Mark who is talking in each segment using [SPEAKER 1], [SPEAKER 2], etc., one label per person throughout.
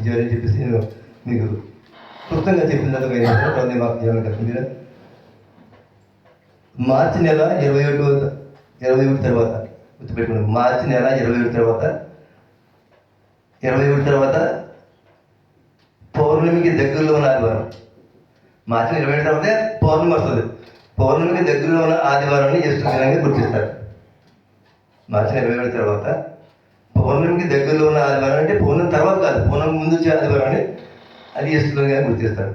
[SPEAKER 1] చేయాలని చెప్పేసి నేను మీకు క్లుప్తంగా చెప్పిన తర్వాత మాకు చేయాలని కట్టింది. మార్చి నెల 21 తర్వాత గుర్తుపెట్టుకున్నాను. మార్చి నెల 21 తర్వాత పౌర్ణమికి దగ్గరలో ఉన్న ఆదివారం. మార్చి 27 తర్వాత పౌర్ణమి వస్తుంది. పౌర్ణమికి దగ్గరలో ఉన్న ఆదివారాన్ని ఈస్టర్ దినంగా గుర్తిస్తారు. మార్చి 27 తర్వాత పౌర్ణమికి దగ్గరలో ఉన్న ఆదివారం అంటే పౌర్ణమి తర్వాత కాదు, పౌర్ణమి ముందు వచ్చే ఆదివారాన్ని అది ఈస్టర్ దినంగా గుర్తిస్తారు.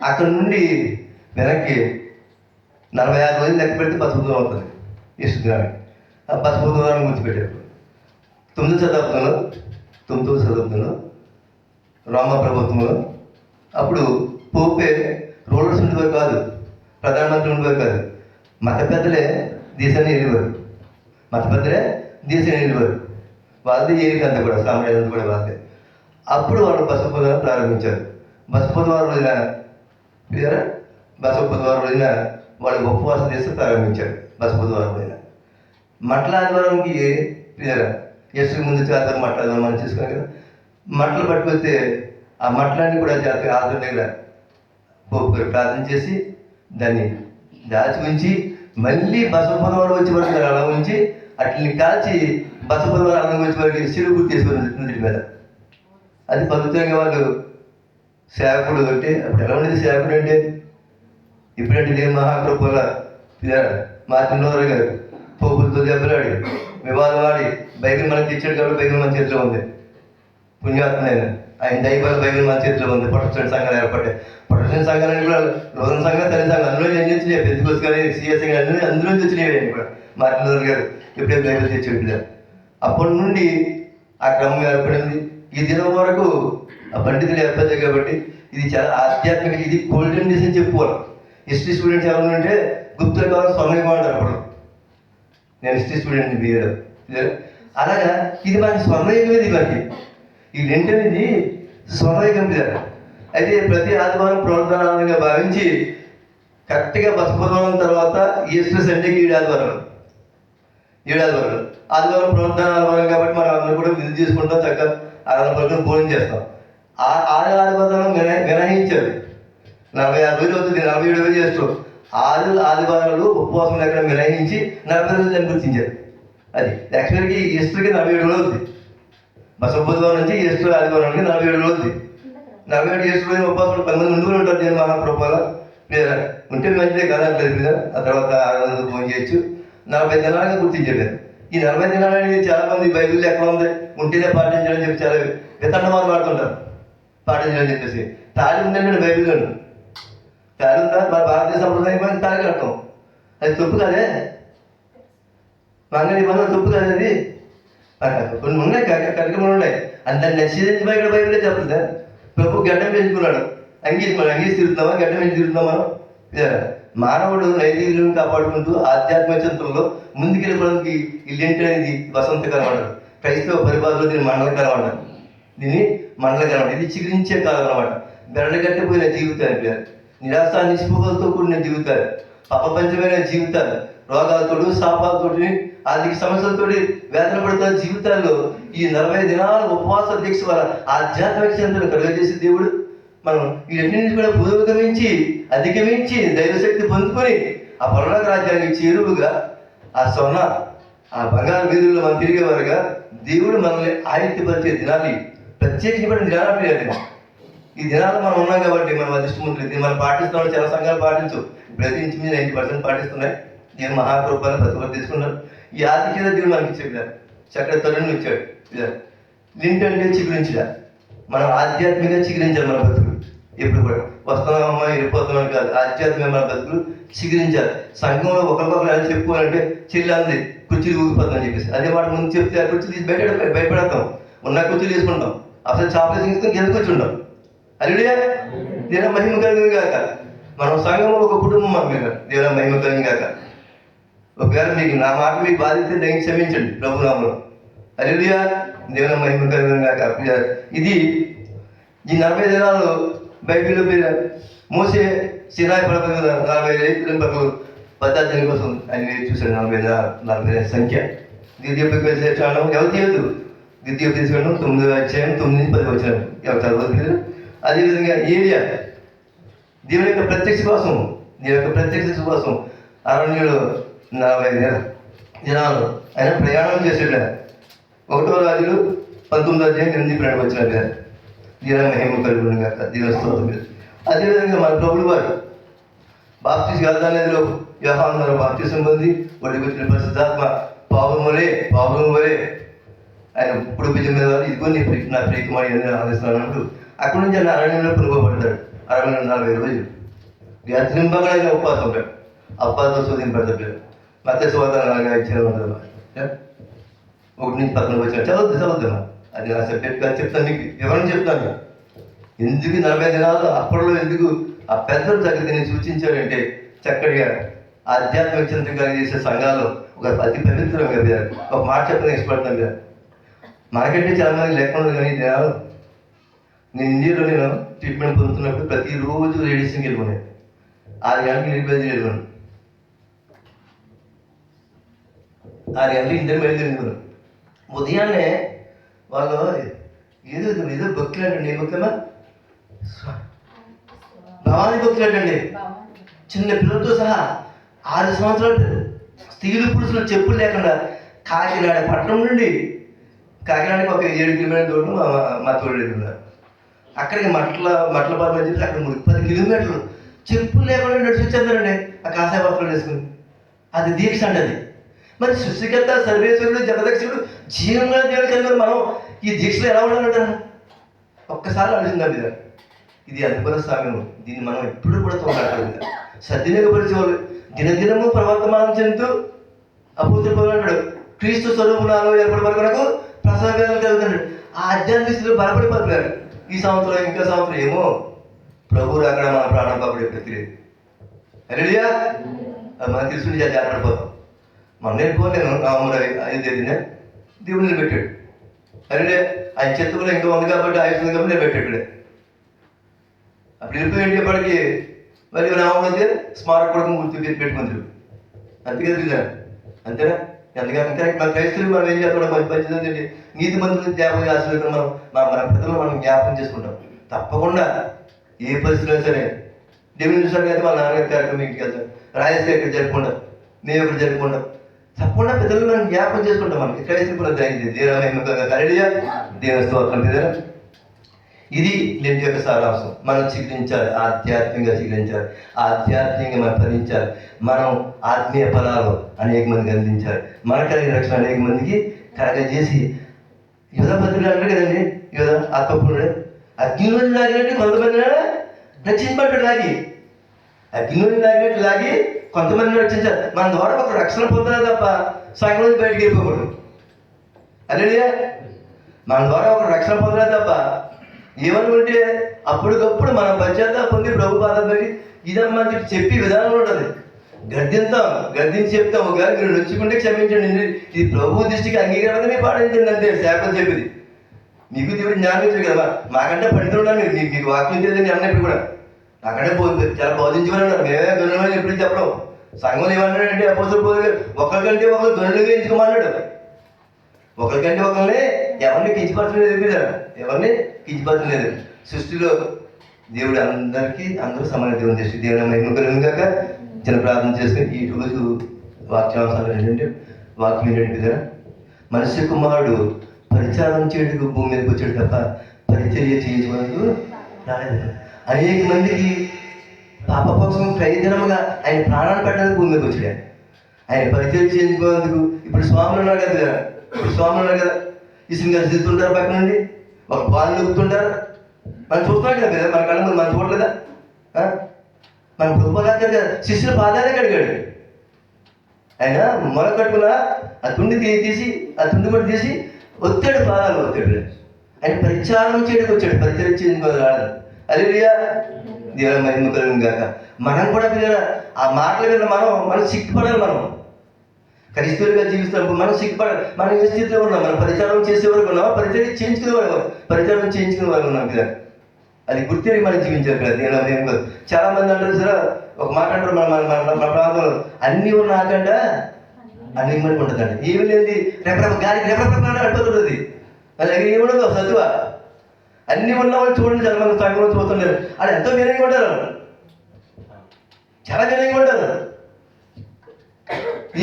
[SPEAKER 1] అక్కడ నుండి వెనక్కి 46 రోజులు లెక్క పెడితే 10 బుధవారం అవుతుంది ఈస్టర్ దినానికి. ఆ 10 బుధవారం గుర్తుపెట్టారు. 9వ శతాబ్దంలో రోమా ప్రభుత్వంలో అప్పుడు పోపే రూలర్స్ ఉండేవారు కాదు, ప్రధానమంత్రి ఉండేవారు కాదు, మత పెద్దలే దేశాన్ని వెళ్ళేవారు. వాళ్ళది ఏరికంతా కూడా సామ్రాజ్యం కూడా వాళ్ళదే. అప్పుడు వాళ్ళు బసవ బుధవారం ప్రారంభించారు. బసవ బుధవారం రోజున వాళ్ళు ఉపవాస దీక్ష ప్రారంభించారు. బసవ బుధవారం రోజున మట్ల ఆదివారంకి ఎస్టు ముందు చేస్తారు. మట్ల ఆదివారం మనం చూసుకున్నాం కదా. మట్టలు పట్టుకొస్తే ఆ మట్టలన్నీ కూడా జాతర ఆధారం దగ్గర ప్రార్థన చేసి దాన్ని దాచి ఉంచి మళ్ళీ బసవ బుధవారం వచ్చే వరకు అలా ఉంచి అట్లని కాల్చి బసవ బుధవారం అలా వచ్చే వరకు సిలువు గుర్తు చేసుకుని ఇంటి మీద. అది పవిత్రంగా వాళ్ళు సేవకుడు అంటే అప్పుడు ఎలా ఉండేది సేవకుడు అంటే ఇప్పుడంటే నేను మహాకృపల మార్టిన్ లూథర్ గారు పోపులతో దెబ్బలాడి వివాదం ఆడి బైబిల్ మనకి తెచ్చాడు కాబట్టి బైబిల్ మన చేతిలో ఉంది. పుణ్యాత్మైన ఆయన దైవాల బైబిల్ మన చేతిలో ఉంది. ప్రొటెస్టెంట్ సంఘాలు ఏర్పడ్డాయి. ప్రొటెస్టెంట్ సంఘాలని కూడా లూథరన్ సంఘం, తల్లి సంఘం అందులో ఏం తెచ్చినాయి, పెద్దకోస్ కానీ సిఎస్ కానీ అందులో తెచ్చినవి కూడా మార్టిన్ లూథర్ గారు ఎప్పుడే బైబిల్ తెచ్చేట్లేదు. అప్పటి నుండి ఆ క్రమం ఏర్పడింది. ఈ దినం వరకు ఆ పండితులు ఏర్పడ్డాయి కాబట్టి ఇది చాలా ఆధ్యాత్మిక, ఇది గోల్డెన్ డేస్ అని చెప్పుకోవాలి. హిస్టరీ స్టూడెంట్స్ ఎవరు అంటే గుప్తుల కాలం స్వర్ణయుగం అంటారు. అప్పుడు నేను హిస్టరీ స్టూడెంట్ని బిఏలో. అలాగా ఇది మనకి స్వర్ణయుగం. ఇది మనకి ఈ లెంట్ అనేది స్వర్ణయుగం మీద. అయితే ప్రతి ఆదివారం ప్రోత్సాహంగా భావించి కరెక్ట్గా బసవ బుధవారం తర్వాత ఈస్టర్ సండేకి 7 ఆదివారం ప్రోత్సాహ ఆదివారం కాబట్టి మనం అందరూ కూడా విధి చేసుకుంటాం, చక్కగా ఆరాధన పడుకుని భోజనం చేస్తాం. ఆ 6 ఆదివారం మినహాయించారు. 46 రోజులు అవుతుంది, 47 రోజులు చేస్తూ 6 ఆదివారాలు ఉపవాసం ఎక్కడ మినహాయించి 40 రోజులు అని గుర్తించారు. అది యాక్చువల్గా ఈస్టర్కి 47 రోజులు అవుతుంది. బసవ బుధవారం నుంచి ఈస్టర్ ఆదివారానికి 47 రోజులు అవుతుంది. 47 ఈస్టర్ రోజులు ఉపవాసం 10 మంది ముందు ఉంటారు. నేను మహాప్రభాల ఉంటే మంచిదే కదా అంటలేదు కదా. ఆ తర్వాత ఆరాధనలు భోజనం చేయొచ్చు. 40 దినాలుగా గుర్తించారు. ఈ 40 దినాలు అనేది చాలా మంది బైబిల్లో ఎక్కడ ఉంది ఉంటేనే పాటించాలని చెప్పి చాలా వితండవాళ్ళు వాడుతుంటారు. పాటించాలని చెప్పేసి తాళి ఉందండి బైబిల్లో. తాళి ఉందా? మన భారతీయ సంప్రదాయం తాళి కడతాం. అది తప్పు కదే, మంగళ మనం తప్పు కదా. అది కొన్ని ఉన్నాయి, కార్యక్రమాలు ఉన్నాయి. దాన్ని నచ్చేది బైబిల్లో చెప్తుందా? ప్రభు గడ్డం పెంచుకున్నాడు, అంగీసి తిరుగుతున్నామా, గడ్డం పెంచి తిరుగుతున్నాం మనం. మానవుడు నైతికలను కాపాడుకుంటూ ఆధ్యాత్మిక చింతనలో ముందుకెళ్ళిపోవడానికి ఇల్లేంటి అనేది వసంతకాలం అంటారు. క్రైస్తవ పరిభాషలో దీన్ని మండలకాలం అంటారు. ఇది చిగురించే కాలం అన్నమాట. బెరడగట్టిపోయిన జీవితాలు, నిరాశ నిస్పృహలతో కూడిన జీవితాలు, పాపపంచమైన జీవితాలు, రోగాలతోటి శాపాలతోటి ఆర్థిక సమస్యలతో వేదన పడుతున్న జీవితాల్లో ఈ 40 దినాల ఉపవాస దీక్ష వల్ల ఆధ్యాత్మిక చింతన కలుగజేసే దేవుడు మనం వీటన్నింటినీ కూడా పురోగమించి అధిగమించి దైవశక్తి పొందుకొని ఆ పరలోక రాజ్యానికి చేరువుగా ఆ బంగారు వీధుల్లో మనం తిరిగేవారుగా దేవుడు మనల్ని ఆయుత్యపరిచే దినాలు, ప్రత్యేకించబడిన దినాలు. ఈ దినాలు మనం ఉన్నాం కాబట్టి మనం అదృష్టవంతులు. దీన్ని మనం పాటిస్తున్నాం. చాలా సంఘాలు పాటించు, ప్రతి నుంచి 90% పాటిస్తున్నాయి. నేను మహాకృపాన్ని ప్రతిపత్తి తీసుకున్నాను. ఈ ఆర్థిక దేవుడు మనకి ఇచ్చాడు, చక్కటి తల్లిని ఇచ్చాడు. లింట్ అంటే చిగురించడా, మనం ఆధ్యాత్మికంగా చిగురించాలి. మన బతుకులు ఎప్పుడు కూడా వస్తున్నామమ్మా వెళ్ళిపోతున్నాం కాదు, ఆధ్యాత్మిక మన బతుకులు చిగురించాలి. సంఘంలో ఒకరికొకరు అని చెప్పుకోవాలంటే చెల్లి కుర్చీలు ఊగిపోతుందని చెప్పేసి అదే మాట ముందు చెప్తే ఆ కుర్చీ తీసి భయపడతాం. ఉన్న కుర్చీలు తీసుకుంటాం, అసలు చాపలు తీసుకుని కింద కూర్చుంటాం. అల్లుడియా దేవుని మహిమ కలిగింది కాక. మనం సంఘంలో ఒక కుటుంబం మన మీద దేవుని మహిమ కలిగింది కాక. ఒకవేళ మీకు నా మాట మీకు బాధితే దాన్ని క్షమించండి ప్రభునామంలో. అల్లుడియా దేవుని మహిమ కలిగింది కాక. ఇది ఈ 40 దినాలు బైబిల్లో మోసే సినాయి పర్వతం 40 పక్కలు పదార్థం కోసం ఆయన చూశాడు. 40 సంఖ్య దీపం ఎవరు చేయదు. ద్వితీయోపదేశకాండం 9వ అధ్యాయం 9-10 వచనం ఎవరు చదవలేదు. అదేవిధంగా ఏలియా దేవుని యొక్క ప్రత్యక్ష కోసం, దేవుని యొక్క ప్రత్యక్ష కోసం అరణ్యంలో 40 దినాలు ఆయన ప్రయాణం చేసాడు. 1వ రాజులు 19వ అధ్యాయం 8-12 వచనం కదా. దేవుని మహిమ కలుగును గాక, దేవుని స్తోత్రం. అదేవిధంగా మన ప్రభువు వారు బాప్తిసం గలదానిలో యోహాను బాప్తిసం పొంది ఒడిగొచ్చిన పరిశుద్ధాత్మ పావురం వలే ఆయన ఇప్పుడు బిజం మీద ఇదిగో నా ప్రియకుమారి ఆదేశిస్తున్నాను అంటూ అక్కడి నుంచి ఆయన అరణ్యంలో పునుకోబడతాడు. 40 రోజులు నింపగా ఆయన ఉపవాసం ఉంటాడు. అప్పాతో శోధింపడతాడు. మత్స్య శోధన ఇచ్చిన 1-11 వచ్చిన చదువుతామా. అది నా సబ్జెక్ట్గా చెప్తాను, మీకు వివరణ చెప్తాను. ఎందుకు 40 దినాలు అప్పట్లో ఎందుకు ఆ పెద్దలు తగ్గితే సూచించారంటే చక్కటిగా ఆధ్యాత్మిక చింతన చేసే సంఘాలు ఒక అతి పవిత్రంగా కదా. ఒక మాట చెప్పని ఇష్టపడతాను కదా. మనకంటే చాలా మంది లేకుండా కానీ దినాలు నేను ఇండియాలో ట్రీట్మెంట్ పొందుతున్నప్పుడు ప్రతిరోజు రేడియేషన్కి వెళ్ళిపోయాను. 6 గంటలకు వెళ్ళిపోయింది వెళ్ళిపోయాను. 6 గంటలకు ఇంటర్ వెళ్ళిపోయాను. ఉదయాన్నే వాళ్ళు ఏదో భక్తులు అంటండి. ఏ భక్తులమ్మా? భవానీ భక్తులు అంటండి. చిన్న పిల్లలతో సహా 6 సంవత్సరాలు స్త్రీలు పురుషులు చెప్పులు లేకుండా కాకినాడ పట్టణం నుండి కాకినాడకి ఒక 7 కిలోమీటర్ల దూరం మా తోడు ఉన్నారు. అక్కడికి మట్లపాలెం అని చెప్పి అక్కడ 10 కిలోమీటర్లు చెప్పులు లేకుండా నడిచి వచ్చేస్తారండి ఆ కాషాయ వస్త్రాలు వేసుకుని. అది దీక్ష అండి. అది మరి సృష్టికర్త సర్వేశ్వరుడు జగదక్షుడు జీవంగా దేవుడు కలిగిన మనం ఈ దీక్షలో ఎలా ఉండాలంటారా? ఒక్కసారి ఆలోచిందండి. ఇది అద్భుత సమయం. దీన్ని మనం ఎప్పుడు కూడా తోడాలి. సద్వినియోగపరిచేవాళ్ళు దినదినము ప్రవర్తమానం చెందుతూ అపోస్తులు అంటాడు క్రీస్తు స్వరూపునాలు ఏర్పడి వరకు నాకు ప్రసవ వేదన కలుగుతాడు. ఆ ఆధ్యాత్మిక స్థితిలో బలపడిపోతున్నారు. ఈ సంవత్సరం ఇంకా సంవత్సరం ఏమో ప్రభు రాకడ మన ప్రాణం కాబట్టి ప్రతిలేదు. అరెలియా అది మనకు తెలుసుకుని జాగ్రత్తపడిపోతాం. మన నేర్చుకోలేను. నవంబర్ 5వ తేదీన దేవుడు నిలబెట్టాడు. అరే ఆయన చెత్తలో ఇంకా ఉంది కాబట్టి ఆయుస్తుంది కాబట్టి నిలబెట్టాడు. అప్పుడు వెళ్ళిపోయేటప్పటికి మరి నవంబర్ స్మారక కూడా గుర్తు పెట్టుకుంటారు. అంతే కదా, అంతేనా? ఎందుకంటే మన క్రైస్తులు మనం ఏం చేస్తాం? మంచి మంచిదండి నీతి మంత్రులు జ్ఞాపకం చేస్తున్న మన పెద్దలు మనం జ్ఞాపకం చేసుకుంటాం. తప్పకుండా ఏ పరిస్థితుల్లో సరే దేవుని చూసాను అయితే వాళ్ళ నాన్నగారి కార్యక్రమం ఇంటికి వెళ్తాం. రాజస్థాన్ ఇక్కడ జరుపుకుంటాం, మేము ఇక్కడ జరుపుకుంటాం. తప్పకుండా పెద్దలు మనం జ్ఞాపకం చేసుకుంటాం. మనకి క్రైస్తవులు దయచేసి దేవుడియా దేవుని స్తోత్రం కదా. ఇది లేని యొక్క సారాంశం. మనం చిగురించాలి, ఆధ్యాత్మికంగా చిగురించాలి, ఆధ్యాత్మికంగా మనం ఫలించాలి. మనం ఆత్మీయ ఫలాలు అనేక మందికి అందించాలి. మన కలిగిన రక్షణ అనేక మందికి కలగజేసి యుధ భద్రుడు అంటారు కదండి. యుధ ఆత్మపూర్ణుడు అగ్నిలోని లాగినట్టు కొంతమంది రక్షించబడ్డాడు. అగ్నిలోని లాగినట్టు లాగి కొంతమందిని రక్షించాలి. మన ద్వారా ఒక రక్షణ పొందాలి తప్ప సంఘం నుంచి బయటికి వెళ్ళిపోకూడదు. అదేనా? మన ద్వారా ఒక రక్షణ పొందాలి తప్ప ఏమనుకుంటే అప్పటికప్పుడు మనం పశ్చాత్తాపం పొంది ప్రభు పాదాలకి ఇదమ్మా అని చెప్పి విధానం ఉంటుంది. గద్దించి చెప్తాం. ఒకవేళ మీరు నొచ్చుకుంటే క్షమించండి, ఇది ప్రభు దృష్టికి అంగీకారం మీ పాటించండి అంతే. శాపం చెప్పింది మీకు దేవుడు జ్ఞానం ఇచ్చాడు కదా. మాకంటే పండితులు ఉన్నారు, మీకు వాక్యం తెలియదని అన్నప్పుడు కూడా నాకంటే చాలా బోధించమని ఉన్నారు. మేమే గనులని ఎప్పుడు చెప్పడం. సంఘం ఏమన్నాడంటే అపోస్తలుడు పౌలు గారు ఒకరికంటే ఒకరు గనులుగా ఎంచుకోమన్నాడు. ఒకరికంటే ఒకరిని ఎవరిని కించపరచలేదు చెప్పారు. ఎవరిని కించపరచలేదు. సృష్టిలో దేవుడు అందరూ సమాన దేవుని దృష్టి. దేవుని మహిమ కలుగును గాక. చిన్న ప్రార్థన చేసుకుని ఈ రోజు వాక్యాంశాలు ఏంటంటే వాక్యం ఏంటంటే కదా, మనుష్య కుమారుడు పరిచారం చేయడానికి భూమి మీదకి వచ్చాడు తప్ప పరిచర్య చేయించుకోవడానికి రాలేదు. అనేక మందికి పాపపక్షం ప్రయోజనముగా ఆయన ప్రాణాలు పెట్టడానికి భూమి మీదకి వచ్చాడు. ఆయన పరిచర్య చేయించుకోవడానికి ఇప్పుడు స్వాములు ఉన్నారు కదా. ఈ సింగర్ తిరుగుతుంటారు, పక్క నుండి ఒక బాల్ నొక్కుతుంటారు. మనం చూస్తున్నాం కదా మన కళ్ళ ముందు. మనం చూడలేదా? మన ప్రభుత్వాలు కదా శిష్యుల పాదాలే కడిగాడు. ఆయన మొల కట్టుకున్న ఆ తుండి తీసి ఆ తుండి కూడా తీసి ఒత్తాడు, పాదాలు ఒత్తాడు. ఆయన పరిచారం చేయడానికి వచ్చాడు, పరిచయం చేయించుకోవాలి రాదు. అలెలుయా, దేవుని మహిమ కలుగును గాక. మనం కూడా ఆ మాటల మీద మనం సిగ్గుపడాలి. మనం క్రైస్తవులుగా జీవిస్తున్నప్పుడు మనం సిగ్గుపడాలి. మనం ఏ స్థితిలో ఉన్నాం? మనం పరిచారం చేసేవారు ఉన్నాం, పరిచయం చేయించుకునే వాళ్ళు ఉన్నాం కదా. అది గుర్తిని మనం జీవించారు కదా. నేను చాలా మంది అంటారు సార్, ఒక మాట అంటారు మన ప్రాంతంలో అన్నీ ఉన్నాకంట అన్ని మంది ఉంటుందండి. ఏమి లేని రెపరెప గాలికి రెపరెప అడిపోతుంటుంది. అలాగే ఏముండదు చదువు అన్ని ఉన్న వాళ్ళు చూడండి చాలా మంది సంఘంలో చూస్తుంటారు. అది ఎంతో వినయంగా ఉంటారు, చాలా వినయంగా ఉంటారు.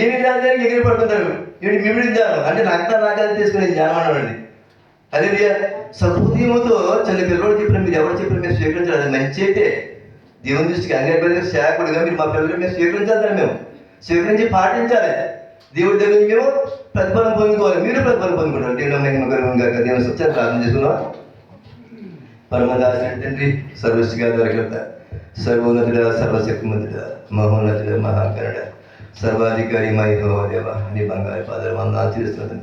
[SPEAKER 1] ఏమి జ్ఞానానికి ఎగిరి పడుతుంటారు. వీడి మిమిడి జ్ఞానం అంటే నాకాలు తీసుకునే జ్ఞానం అన్నాడు. అదే సహృదయముతో చిన్న పిల్లలు చెప్పిన మీరు ఎవరు చెప్పిన మీరు స్వీకరించాలి. అది మంచి అయితే దేవుని దృష్టికి అంగీకరించే సేవకుడిగా మీరు మా పిల్లలు మేము స్వీకరించాలి, మేము స్వీకరించి పాటించాలి. దేవుడి దగ్గర మేము ప్రతిఫలం పొందుకోవాలి, మీరు ప్రతిఫలం పొందుకుంటారు. దేవుని సత్యాన్ని ప్రార్థన చేసుకున్నాం. పరమదాసు తండ్రి, సర్వశిగా దొరకత, సర్వోన్నతుడ, సర్వశక్తిమంతుడ, మహోన్నతుడ, మహాకరుడ, సర్వాధికారి మైహోదేవ, నీ బంగారు పాదాలు వందనాలు చేస్తున్నది.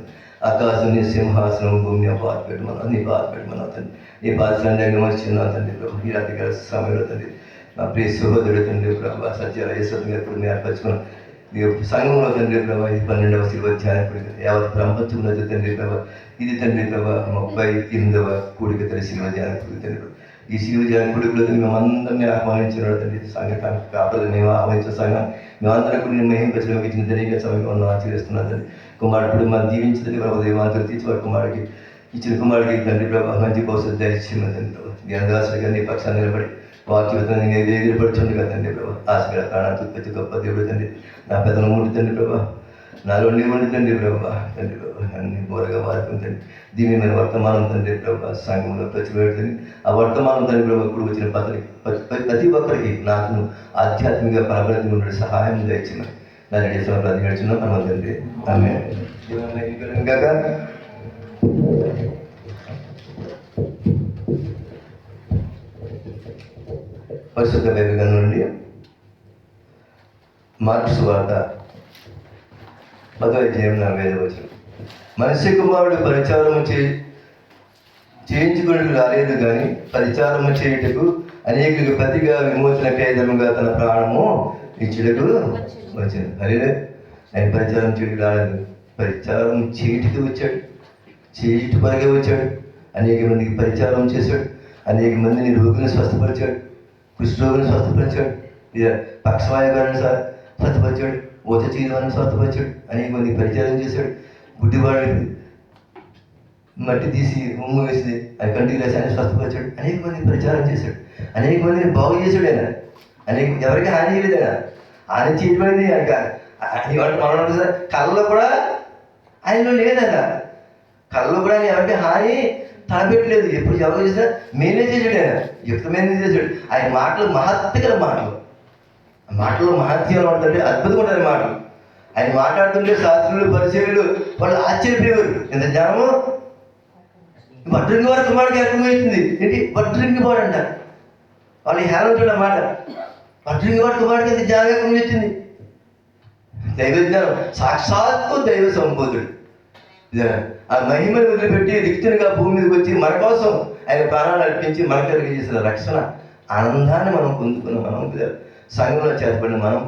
[SPEAKER 1] ఆకాశం నీ సింహాసనం, భూమిని పాత పెట్టమన్నా, నీ పాత పెట్టమన్నా తండ్రి. నీ పాత్రని విమర్శించిన తండ్రి ప్రభు, ఈ రాత్రికాల సమయంలో తండ్రి నా ప్రియ సహోదరుడు తండ్రి ప్రభు సత్యాల యశ్వతం గారు కూడా ఏర్పరచుకున్నాం. సంఘంలో తండ్రి ప్రభా ఇది 12వ శిలువ ధ్యానకుడి యావత్ ప్రపంచంలో తండ్రి ప్రభా ఇది తండ్రి ప్రభా 38వ కూడిక తండ్రి శిలువ ధ్యానకుడి తండ్రి. ఈ శిలువ ధ్యానకుడిలో మేమందరినీ ఆహ్వానించిన తండ్రి సంఘం కాపలు మేము ఆహ్వానించిన సంఘం మేమందరం కూడా మహింపచడం ఇచ్చిన తెలియక సమయంలో ఆచరిస్తున్నాం తండ్రి. కుమారుడు మనం జీవించదని ప్రభు దేవాంతరం తీర్చి వారి కుమారుడికి ఇచ్చిన కుమారుడికి తండ్రి ప్రభా మంచి భవిష్యత్తు దయచేసిన తండ్రి ప్రభు జ్ఞానదాసుడిగా నీ పక్షాన్ని నిలబడి వాక్యవతంగా నేను ఎగిరిపడుతుంది కదా తండ్రి ప్రభా. ఆశగా ప్రాణాలు ప్రతి గొప్ప దేవుడు తండ్రి. నా పెదను ఉండి తండ్రి ప్రభా, నాలో ఉండి తండ్రి ప్రభా, తండ్రి ప్రభా అన్ని బోరగా వాడుకుంటుంది. దీని మీద వర్తమానం తండ్రి ప్రభా సంఘంలో ప్రతిపెడుతుంది. ఆ వర్తమానం తండ్రి ప్రభా ఇప్పుడు వచ్చిన ప్రతి ఒక్కరికి నాకు ఆధ్యాత్మిక ప్రబలత ఉండే సహాయం దయచింది. నా దేశంలో ప్రతిగడుచున్న మనం తండ్రి ఆమె కాక పరిశుద్ధ బైబిల్ నుండి మార్కు సువార్త 10వ అధ్యాయం 40వ వచనం. మనిషి కుమారుడు పరిచారము చేయించుకుని రాలేదు కానీ పరిచారము చేయుటకు అనేకులకు ప్రతిగా విమోచన కేంద్రముగా తన ప్రాణము ఇచ్చుటకు వచ్చింది. అదే ఆయన పరిచారం చేయడానికి రాలేదు, పరిచారం చేయుటకు వచ్చాడు, చేయుట పరగా వచ్చాడు. అనేక మందికి పరిచారం చేశాడు, అనేక మందిని రోగులను స్వస్థపరిచాడు, కుష్ఠరోగులను స్వస్థపరిచాడు, పక్షవాయుగాలను స్వస్థపరిచాడు, ఊత చీరవాన్ని స్వస్థపరిచాడు, అనేక మందికి పరిచారం చేశాడు. గుడ్డివాడిని మట్టి తీసి ఉమ్ము వేసి అది కంటికి రాసి ఆయన స్వస్థపరిచాడు. అనేక మందికి పరిచారం చేశాడు, అనేక మందిని బాగు చేశాడు. ఆయన ఎవరికి హాని చేయలేదు. ఆయన హాని చేయబడింది మనం కళ్ళలో కూడా ఆయనలో లేదన్నా, కళ్ళలో కూడా ఆయన ఎవరికి హాని తలపెట్టలేదు. ఎప్పుడు ఎవరు చేసినా మేనే చేశాడు. ఆయన యుక్తమైన చేశాడు. ఆయన మాటలు మహత్తుగల మాటలు, మాటల్లో మహత్యం ఉంటుంటే అద్భుతంగా ఉంటుంది మాటలు. ఆయన మాట్లాడుతుంటే శాస్త్రులు పరిచయులు వాళ్ళు ఆశ్చర్యపోయేవారు. ఇంత జ్ఞానము వడ్రింగి వారి కుమారుడికి అర్థమవుతుంది. ఏంటి వడ్రింగి వాడు అంట, వాళ్ళు హేళన చూడ మాట. వడ్రింగి వాడి కుమారుడికి ఎంత జ్ఞానం వచ్చింది. దైవ జ్ఞానం, సాక్షాత్తు దైవ సంబోధుడు. ఆ మహిమను వదిలిపెట్టి రిక్తునిగా భూమి మీదకి వచ్చి మన కోసం ఆయన ప్రాణాలు అర్పించి మన కలిగి చేసిన రక్షణ ఆనందాన్ని మనం పొందుకున్నాం. మనం సంఘంలో చేతపడిన మనం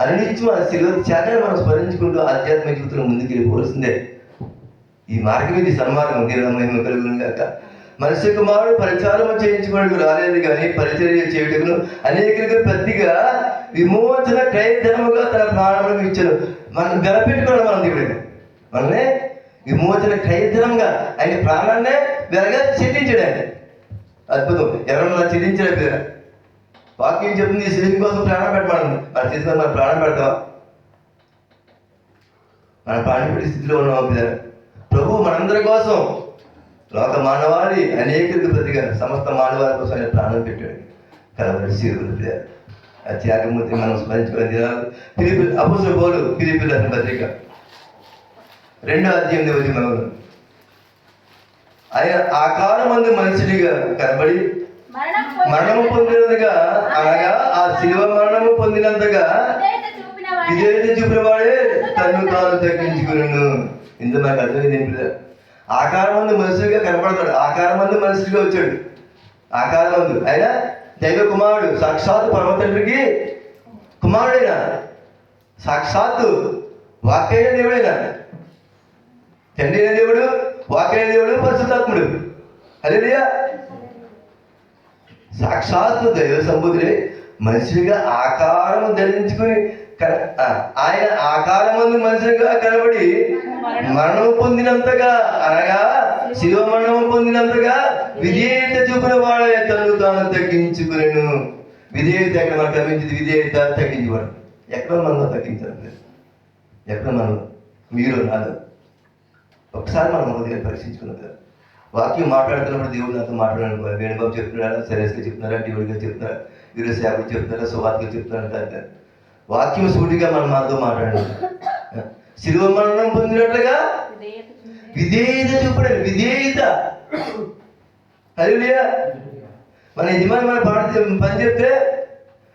[SPEAKER 1] అన్నించి మన శిలువ చేతని మనం స్మరించుకుంటూ ఆధ్యాత్మిక జీవితంలో ముందుకు వెళ్ళిపోవలసిందే. ఈ మార్గం ఇది సన్మార్గం. దేవుని మహిమ కలుగును గాక. మనిషి కుమారుడు పరిచారము చేయించుకోవడానికి రాలేదు కానీ పరిచర్య చేయుటకును అనేకులకు ప్రతిగా విమోచన క్రయధనముగా తన ప్రాణములకు ఇచ్చాను. మనం వెలపెట్టుకోవడం మనం దేవుడిని మనల్ని విమోచన క్రయధనంగా ఆయన ప్రాణాన్నే వెలగా చెల్లించాడు. ఆయన అద్భుతం. ఎవరన్నా చెల్లించాడు. వాక్యం చెప్తుంది శరీరం కోసం ప్రాణం పెట్టమని. మన తీసుకొని మనం ప్రాణం పెడతావా? మన ప్రాణం పెట్టే స్థితిలో ఉన్నాం. ప్రభు మనందరి కోసం లోక మానవాళి అనేకులకు ప్రతిగా సమస్త మానవాళి కోసం ఆయన ప్రాణం పెట్టాడు. కలవరి శివుడు ఆ త్యాగమూర్తి మనం స్మరించుకునే దినాలు. అపోస్తలుడు పౌలు ఫిలిప్పీయులకు రాసిన పత్రిక 2వ అధ్యాయం 8వ వచనం. ఆయన ఆకారమందు మనుషుడిగా కనబడి మరణము పొందినంతగా, అనగా ఆ శిలువ మరణము పొందినంతగా విధేయత చూపినవాడే తను తాను తగ్గించుకున్నాను. ఇంత నాకు అర్థమైంది. ఆకారమందు మనుషుడిగా కనపడతాడు, ఆకారమందు మనుషుడిగా వచ్చాడు. ఆకారమందు ఆయన దైవ కుమారుడు, సాక్షాత్తు పరమ తండ్రికి కుమారుడైనా, సాక్షాత్తు వాక్యైన దేవుడైనా, తండ్రి అయిన దేవుడు, వాక్యైన దేవుడు, పరిశుద్ధాత్ముడు. హల్లెలూయా. సాక్షాత్తు దైవ సంబుద్ధుడే మనిషిగా ఆకారము ధరించుకుని ఆయన ఆకారమందు మనిషిగా కనబడి మరణము పొందినంతగా, అనగా శిలువ మరణము పొందినంతగా విధేయత చూపిన వాడే తను తాను తగ్గించుకునేను. విధేయత ఎక్కడ మనకు లభించింది? విధేయత తగ్గించుకోవడం. ఎక్కడ మనలో తగ్గించాలి? ఎక్కడ మనలో మీరు నాలో ఒకసారి మనం హృదయం పరీక్షించుకున్నాం కదా. వాక్యం మాట్లాడుతున్నప్పుడు దేవుడు నాతో మాట్లాడాలి. వేణుబాబు చెప్తున్నారా, సరేస్గా చెప్తున్నారా, దేవుడిగా చెప్తున్నారా, వీరు సేవకు చెప్తున్నారా, సువార్తగా చెప్తున్నారా? వాక్యం సూటిగా మనతో మాట్లాడాలి. శిలువ మరణం పొందినట్లుగా విధేయత చూపడండి. విధేయత. హల్లెలూయా. మన యజమాని మన పని చెప్తే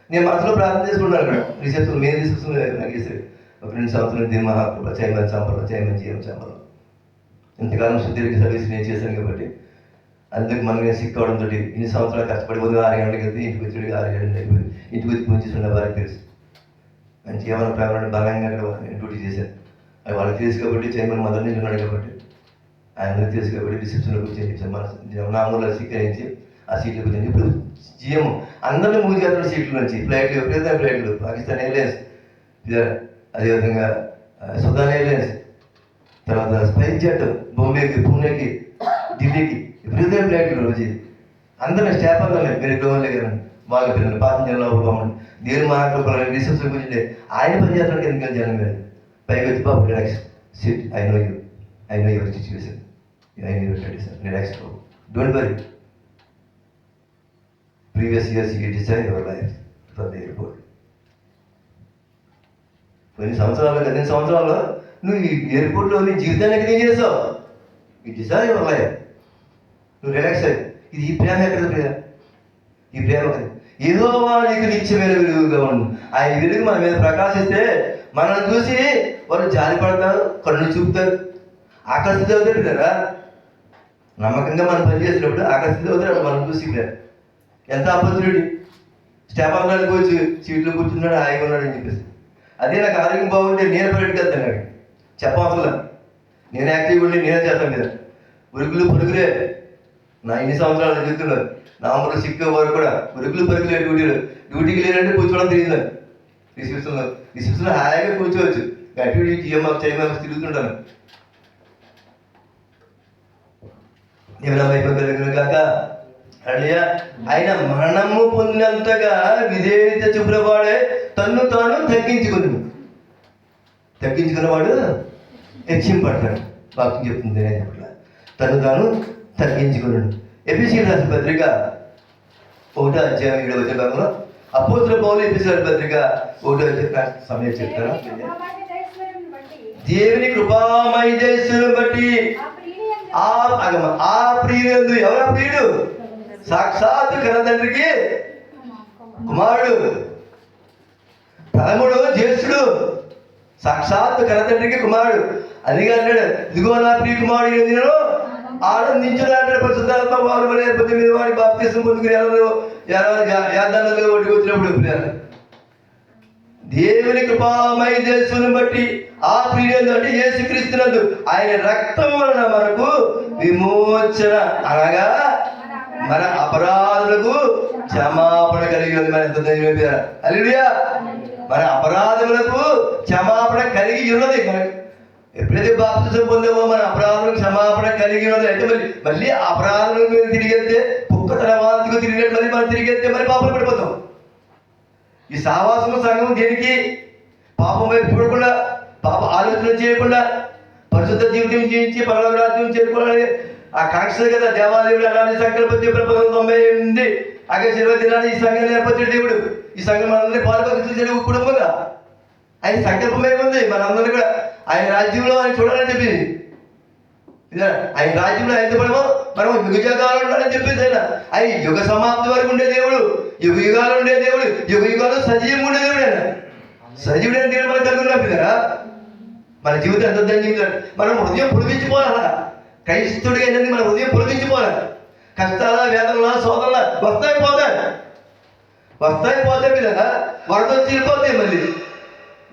[SPEAKER 1] నేను మనసులో ప్రార్థన చేసుకుంటాను. అక్కడ రిసెప్షన్ మెయిన్ రిసెప్షన్ నాకు చేసేది ఒక 2 సంవత్సరాలు దీని మహాకృప చేయమని చంపలో జీవం చంపలో ఇంతకాలం సుదీర్ఘ సర్వీస్ నేను చేశాను కాబట్టి అందుకు మనం నేను సిక్ అవడంతో ఇన్ని సంవత్సరాలు కష్టపడి 6 గంటలకు వెళ్తే ఇంటికి వచ్చి 6 గంటలకు అయిపోయింది. ఇంటికి వచ్చి పూజ చేసుకున్న వారికి తెలుసు. మంచి ఏమైనా ప్రేమ బలంగా అక్కడ డ్యూటీ చేశాను. అది వాళ్ళకి తెలుసు కాబట్టి చైర్మన్ మదర్ నుంచి ఉన్నాడు కాబట్టి ఆయనకు తెలుసు కాబట్టి రిసెప్షన్లో కూర్చొని మన నామూల స్వీకరించి ఆ సీట్లు కూర్చొని ఇప్పుడు జిఎం అందరినీ మూడు జాతర సీట్ల నుంచి ఫ్లైట్లు ఎప్పుడైతే ఫ్లైట్లు పాకిస్తాన్ ఎయిర్లైన్స్, అదేవిధంగా సుదాన్ ఎయిర్లైన్స్, తర్వాత స్పైస్ జెట్ బొంబేకి, పూణేకి, ఢిల్లీకి ఎప్పుడైతే ఫ్లైట్లు వచ్చి అందరినీ స్టాఫ్ అందరినీ మీరు గవర్నర్ గారు వాళ్ళ పిల్లలు పాసింజర్లో గవర్నమెంట్ దేవుని మహాకృపలు రిసెప్షన్ కూర్చుంటే ఆయన పని చేస్తానికి ఎందుకంటే జనం మీద పైకి వచ్చి బాబు relax sit I know your situation relax don't worry previous years you decide your life for the airport. కొన్ని సంవత్సరాలు 18 సంవత్సరాల్లో నువ్వు ఈ ఎయిర్పోర్ట్లో నీ జీవితానికి ఏం చేసావు? ఈ డిసైడ్ యువర్ లైఫ్. నువ్వు రిలాక్స్ అయ్యి ఇది ఈ ప్రేమ ఎక్కడ ప్రేమ? ఈ ప్రేమ యెహోవా నీకు నిత్యమైన వెలుగుగా ఉండు. ఆయన వెలుగు మన మీద ప్రకాశిస్తే మనల్ని చూసి వాళ్ళు జాలి పడతారు, కళ్ళు చూపుతారు, ఆకర్షిత అవుతారు కదా. నమ్మకంగా మనం పనిచేసినప్పుడు ఆకర్షిత అవుతారు మనం చూసి. ఎంత ఆపర్చునిటీ! స్టాఫ్ అందరికి వచ్చి సీట్లో కూర్చున్నాడు, హాయిగా ఉన్నాడు అని చెప్పేసి. అదే నాకు ఆరోగ్యం బాగుంటే నేను పరిగెట్టుకు వెళ్తాను. నాకు చెప్పవసరం, నేను యాక్టివ్గా ఉండి నేనే చేస్తాను కదా. ఉరుకులు పరుగులే నా ఇన్ని సంవత్సరాలు చెప్తున్నారు. నవంబర్లో సిక్ వరకు కూడా ఉరుకులు పరుగులే. డ్యూటీకి లేనంటే కూర్చోవడం తెలియదు నాకు. రిసెప్షన్లో హాయిగా కూర్చోవచ్చు. అటు చేయమని తిరుగుతుంటాను. ఏమైనా వైపు కాక ఆయన మరణము పొందినంతగా విధేయత చూపినవాడే తన్ను తాను తగ్గించుకున్నవాడు హెచ్చింపడతాడు. వాక్యం చెప్తుంది అట్లా తను తాను తగ్గించుకున్నాడు. ఎఫెసీయుల రాసిన పత్రిక 1వ అధ్యాయం 7వ వచనంలో అపోస్తలుల పౌలు ఎఫెసీయుల పత్రిక 1వ అధ్యాయం సమయం చెప్తారా? దేవుని కృపామయదేశులను బట్టి ఆ ప్రియుడు ఎవరా ప్రియుడు? సాక్షాత్తు కన్నతండ్రికి కుమారుడు, ప్రథముడు, జ్యేష్ఠుడు, సాక్షాత్తు కన్నతండ్రికి కుమారుడు. అందుకే అంటాడు, ఇదిగో నా ప్రియ కుమారుడు నేను ఆనందించున్నాడు. పరిశుద్ధాత్మ వారు మీరు వాడి బాప్తిసం పొందుకుని యాదాలలో ఒడ్డుకు వచ్చినప్పుడు దేవుని కృపామయ దేశుని బట్టి ఆ ప్రియుడు అంటే యేసుక్రీస్తునందు ఆయన రక్తం వలన మనకు విమోచన అనగా మన అపరాధులకు క్షమాపణ కలిగి ఉంది. మన ఎంత హల్లెలూయా. మన అపరాధములకు క్షమాపణ కలిగి ఉన్నది. ఎప్పుడైతే బాప్తిసం పొందామో మన అపరాధులకు క్షమాపణ కలిగి ఉన్నది. అయితే మళ్ళీ అపరాధులకు తిరిగెళ్తే కుక్క తన వాంతికి తిరిగినట్టు మళ్ళీ మనం తిరిగెళ్తే మరి పాపం పడిపోతాం. ఈ సహవాసము సంఘం దేనికి? పాపం వైపు చూడకుండా, పాప ఆలోచన చేయకుండా, పరిశుద్ధ జీవితం జీవించి పరలోక రాజ్యం చేరుకోవాలని ఆ కాంక్ష కదా. దేవాదేవుడు అలాంటి సంకల్పం చెప్పిన 1998 ఆగస్టు 20 ఈ సంఘాన్ని ఏర్పరిచాడు దేవుడు. ఈ సంఘం మనందరినీ పాలుపరిచేసాడు కుటుంబంగా. ఆయన సంకల్పం ఏముంది? మనందరినీ కూడా ఆయన రాజ్యంలో ఆయన చూడాలని చెప్పింది. ఆయన రాజ్యంలో ఆయన పడమో మనం యుగజాగాలు ఉండాలని చెప్పేసి ఆయన యుగ సమాప్తి వరకు ఉండే దేవుడు, యుగాలు ఉండే దేవుడు, యుగాలు సజీవంగా ఉండే దేవుడు. ఆయన సజీవుడైన దేవుడు మనకు కలిగి ఉన్నాం కదా. మన జీవితం ఎంత జీవితం మనం హృదయం పొడిగించిపోవాలా. క్రైస్తుడిగా ఏంటంటే మన హృదయం పొడిగించిపోవాలి. కష్టాల, వేదనల, శోధనల వస్తాయి పోతాయి కదా. వరద వచ్చి వెళ్ళిపోతాయి.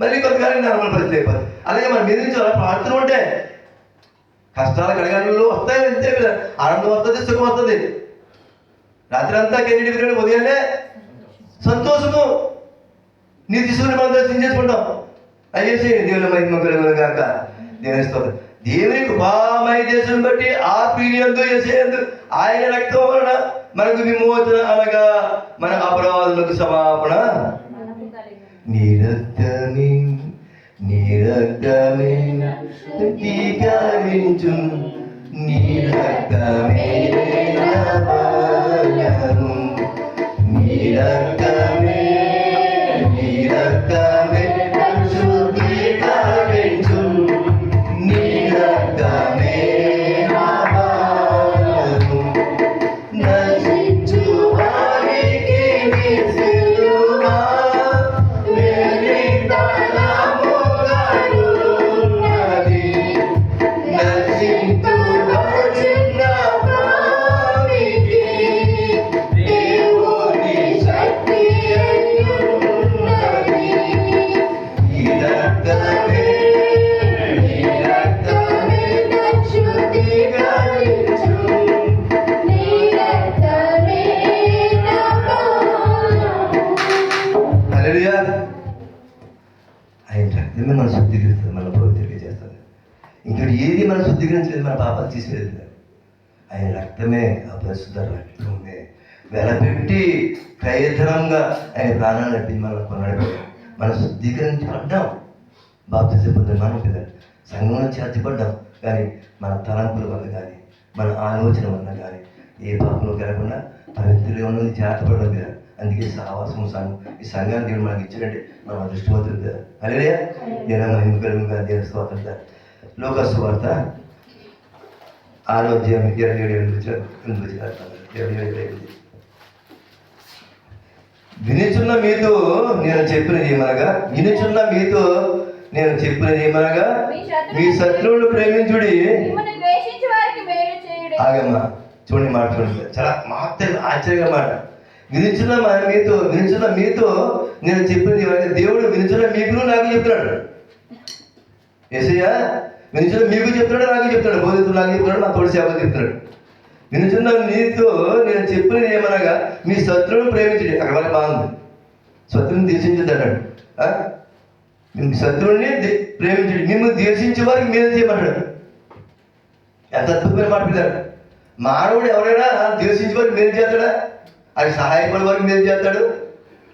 [SPEAKER 1] మళ్ళీ కొంతకాలం నార్మల్ పరిస్థితి అయిపోతుంది. అలాగే మనం మీద నుంచి అలా పాడుతూ ఉంటే కష్టాల కడగలు వస్తాయి, వెళ్తే ఆనందం వస్తుంది, సుఖం వస్తుంది. రాత్రి అంతా కెరీడి విరగడి, ఉదయాన్నే సంతోషము నీ తీసుకుని మనం దర్శనం చేసుకుంటాం. అయ్యేసి దేవుని మహిమ కలుగును గాక. దేవుని స్తోత్రం. దేవుని కృపామయ దేశం బట్టి ఆ ప్రియందు యేసయ్యందు ఆయన రక్తం వలన మనకు విమోచన అనగా మన అపరాధులకు క్షమాపణ. నీ రక్తమే నీ రక్తమే దీకరించు, నీ రక్తమే నా బలము, నీ రక్తమే నీ రక్తమే శుద్ధీకరించు, నీ రక్తమే నా బలము. నశించు వారికి నీ సిలువ వెలితనముగానున్నది, నశించు వచ్చిన వారికి దేవుని శక్తి అయ్యున్నది. ఈ రక్తమే ఈ రక్తమే శుద్ధీకరించు, నీ రక్తమే నా బలము. హల్లెలూయా. ఆయన రక్తమే మనం శుద్ధీకరిస్తుంది, మన పవిత్రంగా చేస్తుంది. ఇంకోటి ఏది మనం శుద్ధీకరించలేదు, మన పాపాలు తీసివేయలేదు. ఆయన రక్తమే, ఆ పరిశుద్ధ రక్తమే వెలపెట్టి ప్రయత్నంగా ఆయన ప్రాణాలు నడిపి మనం కొన్నాడు. మనం శుద్ధీకరించబడ్డాం, బాప్తిజం పొందిన మనం పిల్లలు సంఘంలో చేర్చబడ్డాం. కానీ మన తలంపుల వల్ల కానీ మన ఆలోచన వల్ల కానీ ఏ పాపంలో కలగకుండా పవిత్రంగా ఉన్నది చేర్చబడ్డాం కదా. అందుకే సహవాసం సంఘం, ఈ సంఘాన్ని దేవుడు మనకి ఇచ్చాడంటే మనం అదృష్టవంతులు కదా. హల్లెలూయా. దేవుని మహిమ కలుగునుగాక. దేవుని స్తోత్రం. లూకా సువార్త 6వ అధ్యాయం 27 వినుచున్న మీతో నేను చెప్పినది ఏమనగా మీ శత్రువులను ప్రేమించుడి. ఆగమ్మా, చూడండి మాట, చూడండి, చాలా ఆశ్చర్యంగా మాట. వినుచున్న మీతో నేను చెప్పినది ఏమనగా, దేవుడు వినుచున్న మీకును నాకు చెప్తున్నాడు. యేసయ్య వినుచున్న మీకు చెప్తున్నాడు, నాకు చెప్తున్నాడు, బోధితుడు నాకు చెప్తున్నాడు, నా తోటి సేవకు చెప్తున్నాడు. వినుచున్న మీతో నేను చెప్పినది ఏమనగా మీ శత్రువును ప్రేమించండి. అక్కడ వరకు బాగుంది. శత్రువుని ద్వేషించద్దు అన్నాడు. మీ శత్రువుని ప్రేమించండి, మిమ్మల్ని ద్వేషించే వారికి మేలు చేయమన్నాడు. ఎంత అద్భుతమైన మాట పిల్లాడు. మానవుడు ఎవరైనా ద్వేషించే వారికి మేలు చేస్తాడా? అది సహాయపడే వారికి మేలు చేస్తాడు,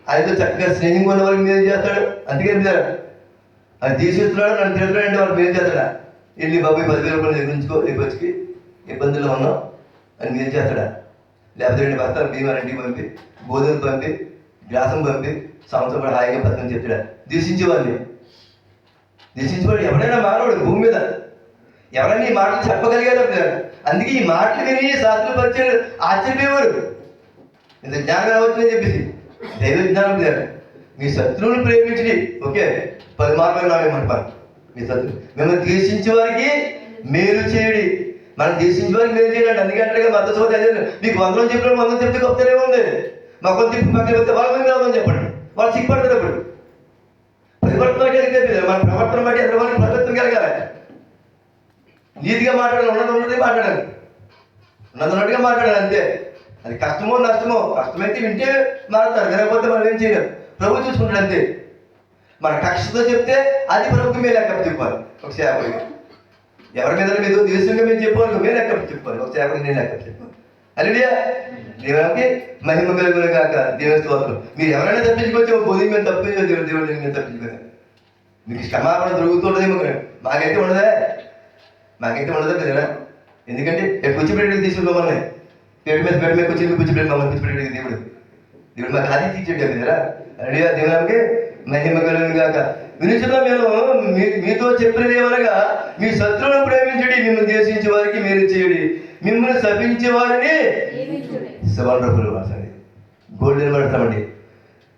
[SPEAKER 1] ఆయనతో చక్కగా స్నేహంగా ఉన్న వారికి మేలు చేస్తాడు. అందుకే పిల్లాడు అది ద్వేషిస్తున్నాడు, నన్ను తిరుగుతున్నాడు అంటే వారికి మేలు చేస్తాడా? వెళ్ళి బాబు 10,000 రూపాయలు ఎగురించుకో, వచ్చి ఇబ్బందుల్లో ఉన్నాం అని మేలు చేస్తాడా? లేకపోతే 2 బస్తాలు బియ్యం ఇంటికి పంపి, గోధుమలు పంపి, గ్లాసం పంపి, సంవత్సరం కూడా హాయిగా బతకని చెప్తాడా? ద్వేషించేవాడిని. ద్వేషించేవాడు ఎవరైనా మానవుడు భూమి మీద ఎవరైనా ఈ మాటలు చెప్పగలిగారు. అందుకే ఈ మాటలు విని శాస్త్రులు పరిచయం ఆశ్చర్యపోయేవారు. ఇంత జ్ఞానం వచ్చిందని చెప్పేసి దైవ జ్ఞానం లేదు. మీ శత్రువుని ప్రేమించి, ఓకే, 10 మార్గాలు నావేమంటారు. మీ శత్రువు మిమ్మల్ని ద్వేషించే వారికి మేలు చేయడి. మనం ద్వేషించే వారికి మేలు చేయాలండి. అందుకంటే మత చోట మీకు 100 చెప్పినప్పుడు 100 చెప్తే గొప్పనే ఉంది. మాకు కొంత తిప్పి పక్కన వెళ్తే వాళ్ళ మీద రాదని చెప్పండి, వాళ్ళు సిగ్గుపడతారు. అప్పుడు పరివర్తన కలిగితే మన ప్రవర్తన బట్టి ఎంతమంది పరివర్తన కలగాలి. నీతిగా మాట్లాడాలి, ఉన్నది మాట్లాడాలి, ఉన్నట్టుగా మాట్లాడాలి. అంతే. అది కష్టమో నష్టమో, కష్టమైతే వింటే మారుతారు, వినకపోతే మనం ఏం చేయలేం. ప్రభు చూసుకుంటాడు అంతే. మన కక్షతో చెప్తే అది ప్రభుత్వం మేము లెక్క చెప్పాలి. ఒక సేవకుడిగా ఎవరి మీద మీద దేశంగా మేము చెప్పాలి, మేము లెక్క చెప్పాలి. ఒక సేవకుడికి నేను లెక్క చెప్పాలి. హల్లెలూయా. దేవునికి మహిమ కలుగును గాక. దేవుని స్తోత్రం. మీరు ఎవరైనా తప్పించుకోవచ్చు, బోధి మేము తప్పించో, దేవుడి మేము తప్పించుకోవాలి. మీకు క్షమాపణ దొరుకుతుండదేమో, మాకైతే ఉండదా కదా. ఎందుకంటే కూర్చిపెట్టి తీసుకుంటాం మనల్ని. బెడ్ మీద కూర్చిపెట్టి మమ్మల్ని కూర్చిపెట్టి దేవుడు మాకు అది తీర్చాడు కదా. హల్లెలూయా. దేవునికి మహిమ కలుగును గాక. వినుచున్న మేము మీతో చెప్పినది ఏమనగా మీ శత్రువులను ప్రేమించడి, మిమ్మల్ని ద్వేషించే వారికి మేలు చేయడి, మిమ్మల్ని శపించే వారిని వండర్ఫుల్ వర్డ్, గోల్డెన్ వర్డ్స్ అండి.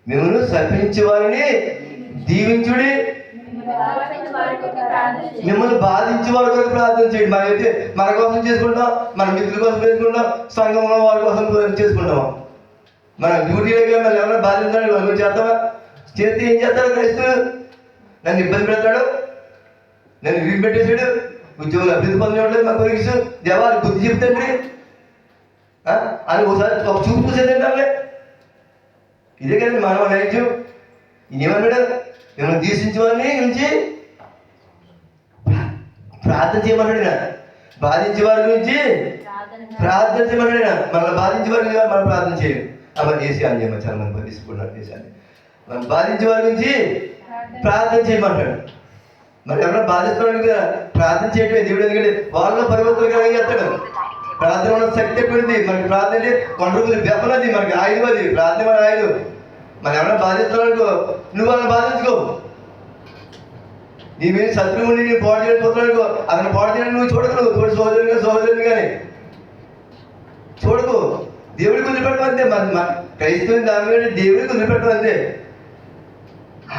[SPEAKER 1] మిమ్మల్ని శపించే వారిని దీవించుడి, మిమ్మల్ని బాధించే వారి కొరకు ప్రార్థన చేయండి. మనమైతే మన కోసం చేసుకుంటాం, మన మిత్రుల కోసం చేసుకుంటాం, సంఘంలో వారి కోసం చేసుకుంటాం. మన డ్యూటీలో మనం ఎవరైనా బాధించాలని వాళ్ళు చేస్తామా? చేస్తే ఏం చేస్తాడు క్రైస్తవులు? నన్ను ఇబ్బంది పెడతాడు, నన్ను ఇరిగి పెట్టేసాడు, ఉద్యోగం అభివృద్ధి పొందలేదు, మా కొరికి దేవాలు బుద్ధి చెప్తాండి అని ఒకసారి ఒక చూపు చూసేదండి. ఇదే కదండి మానవ నైత్యం. ఈయనేమన్నాడు? మిమ్మల్ని దీక్షించే వారిని నుంచి ప్రార్థన చేయమన్నాడు ఆయన. బాధించే వారి గురించి ప్రార్థన చేయమన్నాడు ఆయన. మనల్ని బాధించే వారి గురించి మనం ప్రార్థన చేయాలి. మరి చేసి అని చెప్పి చాలా మంది తీసుకున్నారు చేశాను. మనం బాధించే వారి గురించి ప్రార్థన చేయమంటాడు. మరి ఎవరైనా బాధిస్తున్నాడు కదా ప్రార్థన చేయటమే దేవుడు. ఎందుకంటే వాళ్ళ పరివర్తన కలిగేస్తాడు. ప్రార్థన ఉన్న శక్తి ఎక్కువైంది మనకి. ప్రార్థన అంటే కొండలు బెప్పనది మనకి ఆయుధం. అది ప్రార్థన మన ఆయుధం. మనం ఎవరైనా బాధిస్తున్నాడు నువ్వు వాళ్ళని బాధించుకో. నీ మీద శత్రువుని నేను పాడు చేయకపోతున్నాడు అతను పాడు చేయడానికి నువ్వు చూడకు. తోడు సోదరుని కానీ చూడకు. దేవుడికి వదిలిపెట్టడం అంతే. మన క్రైస్తవుని దాని మీద దేవుడికి వదిలిపెట్టడం అంతే.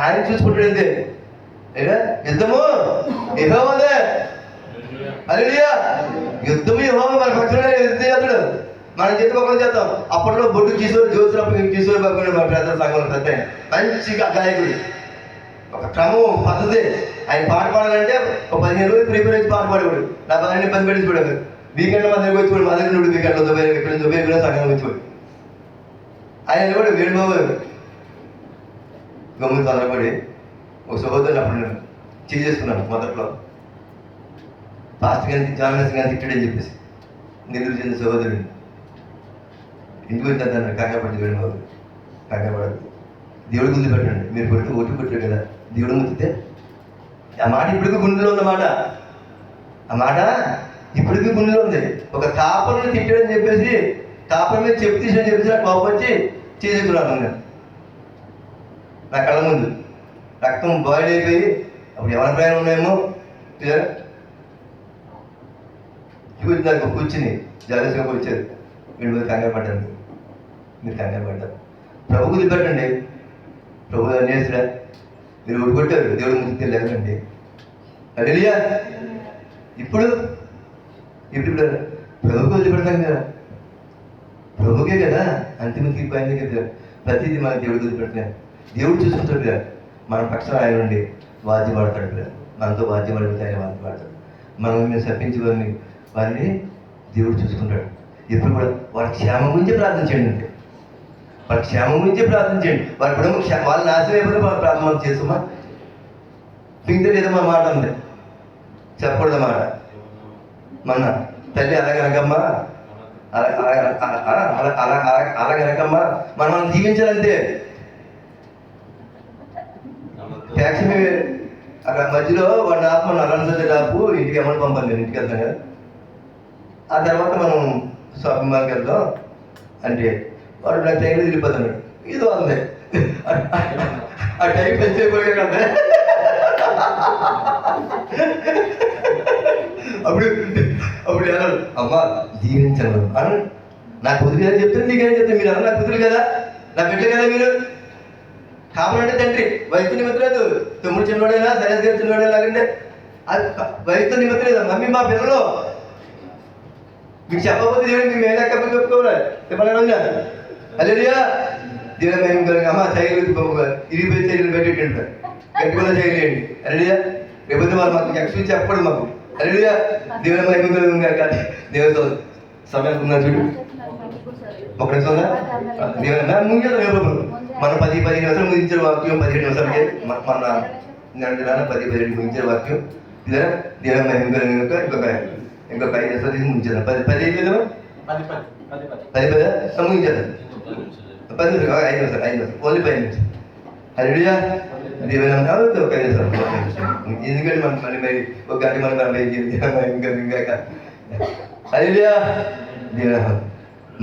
[SPEAKER 1] ఆయన చూసుకుంటాడు అంతే. యుద్ధము యెహోవాదే. హల్లెలూయా. యుద్ధము యెహోవా మన పక్షంగా యుద్ధం చేస్తాడు. మనం చేతికి ఒకరు చేద్దాం. అప్పట్లో బొడ్డు కిషోర్ కిషోర్ బాబు మన ప్రజల సంఘం పెద్ద మంచిగా గాయకుడు. ఒక క్రమం పద్ధతి. ఆయన పాట పాడాలంటే ఒక 15 రోజులు ప్రిపేర్ చేసి పాట పాడేవాడు. నా భార్యని పని పెట్టించుకోవడం. వీకెండ్లో మా దగ్గర వచ్చేవాడు. మా దగ్గర నుండి వీకెండ్లో దుబాయ్ సంఘం వచ్చేవాడు. ఆయన కూడా వేడి బాబు గమ్ముని తొందరపడి ఒక సహోదరుని అప్పుడు చేసుకున్నాను. మొదట్లో పాస్ట్ కానీ జానస్ కానీ తిట్టడని చెప్పేసి నెల్లూరు చెందిన సహోదరుని ఇంటికి వచ్చేద్దాను. కంగాపడి వేడి బాబు కంగాపడదు. దేవుడు గుర్తు పెట్టండి. మీరు కొడితే ఓటు పెట్టారు కదా దేవుడు ముత్తితే. ఆ మాట ఇప్పటికీ గుండెలో ఉన్నమాట. ఆ మాట ఇప్పటికీ గుండెలో ఉంది. ఒక కాపర్ని తిట్టడని చెప్పేసి కాపర్ మీద చెప్పు తీసని చెప్పేసి నాకు కోపం వచ్చి చేసుకున్నాను. నేను నా కళ్ళ ముందు రక్తం బాయిల్ అయిపోయి అప్పుడు ఎవరి ప్రయాణం ఉన్నాయేమో దానికి కూర్చుని జాగ్రత్తగా వచ్చారు. వీడి మీద కంగారు పడ్డాను. మీరు కంగారు పడ్డారు. ప్రభు గుర్తు పెట్టండి. ప్రభు అన్నేసుడా మీరు ఓడికొట్టారు. దేవుడు ముందుకు తెలియదండి. హల్లెలూయా. ఇప్పుడు ప్రభుకి వదిలిపెడతాం కదా. ప్రభుకే కదా అంతిమ తీర్పు అయింది కదా. ప్రతిదీ మన దేవుడు వదిలిపెడతాం. దేవుడు చూసుకుంటాడు కదా. మన పక్షాన ఆయన నుండి వాద్యం పడతాడు కదా. మనతో వాద్యం పడిపోతే ఆయన వాద్యం పడతాడు. మనం మేము సర్పించి వారిని దేవుడు చూసుకుంటాడు. ఎప్పుడు కూడా వారి క్షేమం గురించి ప్రార్థించండి. అంటే వారి క్షేమం గురించి ప్రార్థించండి. వారి కుటుంబం వాళ్ళ నాశనం అయిపోతే మనం ప్రార్థన చేస్తామా? మిగతా ఏదో మన మాట ఉంది చెప్పకూడదు మాట. మన తల్లి అలాగనకమ్మా అలాగనకమ్మా మనం జీవించాలంతే. ట్యాక్సీ అక్కడ మధ్యలో వాడిని ఆత్మ నల్లసరి ఆపు ఇంటికి ఏమని పంపాలి. నేను ఇంటికి వెళ్తాను కదా. ఆ తర్వాత మనం షాపింగ్ మాల్కి వెళ్తాం అంటే వాడు నాకు టైంలో వెళ్ళిపోతాడు. ఇదో అందే ఆ టైం పెంచైపోయా కదా. అప్పుడు అన్నాడు అమ్మా జీవించను అన్నాడు. నా కుదురు కదా చెప్తాను నీకేం చెప్తాను. మీరు అన్న నా కుదురు కదా నా బిడ్డ కదా. మీరు కావాలంటే తండ్రి వయసు నిమిత్తం లేదు. తమ్ముడు చిన్నవాడైనా సైన్స్ గారు చిన్నవాడైనా లాగంటే అది వయసుతో నిమిత్తం లేదా. మమ్మీ మా పిల్లలు మీకు చెప్పకపోతే దేవుడు మేము ఏం లెక్క చెప్పుకోవాలి చెప్పాలి. హల్లెలూయా. దేవుడు మేము అమ్మ చైలు ఇరిగిపోయి చైలు పెట్టేటండి గట్టిగా చేయలేండి. హల్లెలూయా. లేకపోతే వాళ్ళు మాకు యాక్చువల్లీ చెప్పకూడదు మాకు. హల్లెలూయా. దేవుడు మేము దేవుడితో సమయం ఉన్నా చూడు ఒక నిమిషం దేవుడు ముగించేద్దాం. మనం 10-15 నిమిషాలు ముగించే వాక్యం 17 నిమిషాలకి మన 10-17 ముగించే వాక్యం ఇదే దేవుడు మేము ఇంకొక 5 నిమిషాలు తీసి ముగించేద్దాం. 10 అయిపోయిందా? 10 ముగించేద్దాం. 10 నిమిషాలు 5 నిమిషాలు ఓన్లీ 5 నిమిషాలు. హల్లెలూయా. దేవుని ఒక 5 నిమిషాలు. ఎందుకంటే మనం మళ్ళీ మరి ఒక గంట మనం ఇంకా హల్లెలూయా. దేవుని